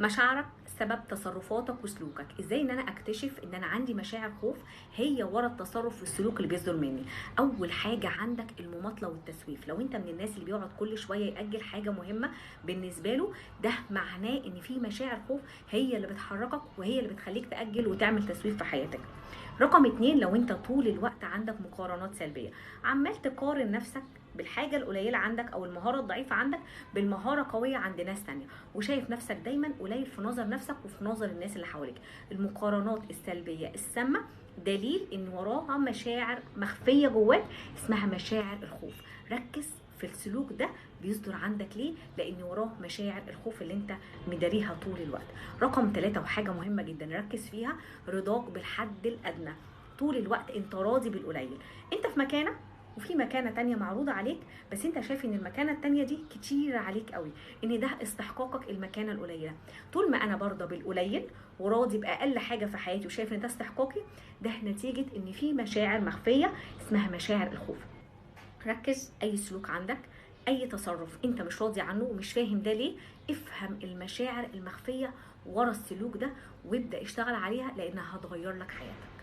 مشاعرك سبب تصرفاتك وسلوكك. ازاي ان انا اكتشف ان انا عندي مشاعر خوف هي ورا التصرف والسلوك اللي بيصدر مني؟ اول حاجه عندك المماطله والتسويف. لو انت من الناس اللي بيقعد كل شويه ياجل حاجه مهمه بالنسبه له، ده معناه ان في مشاعر خوف هي اللي بتحركك وهي اللي بتخليك تاجل وتعمل تسويف في حياتك. رقم 2، لو انت طول الوقت عندك مقارنات سلبيه، عمال تقارن نفسك بالحاجه القليله عندك او المهاره الضعيفه عندك بالمهاره قويه عند ناس تانية، وشايف نفسك دايما قليل في نظر نفسك وفي نظر الناس اللي حواليك. المقارنات السلبيه السامه دليل ان وراها مشاعر مخفيه جواك اسمها مشاعر الخوف. ركز في السلوك ده بيصدر عندك ليه؟ لان وراه مشاعر الخوف اللي انت مداريها طول الوقت. رقم 3 وحاجه مهمه جدا ركز فيها، رضاك بالحد الادنى. طول الوقت انت راضي بالقليل. انت في مكانه وفي مكانه تانية معروضه عليك، بس انت شايف ان المكانه التانية دي كتير عليك قوي، ان ده استحقاقك المكانه القليله. طول ما انا برضى بالقليل وراضي باقل حاجه في حياتي وشايف ان ده استحقاقي، ده نتيجه ان في مشاعر مخفيه اسمها مشاعر الخوف. ركز اي سلوك عندك، اي تصرف انت مش راضي عنه ومش فاهم ده ليه، افهم المشاعر المخفيه ورا السلوك ده وابدا اشتغل عليها لانها هتغير لك حياتك.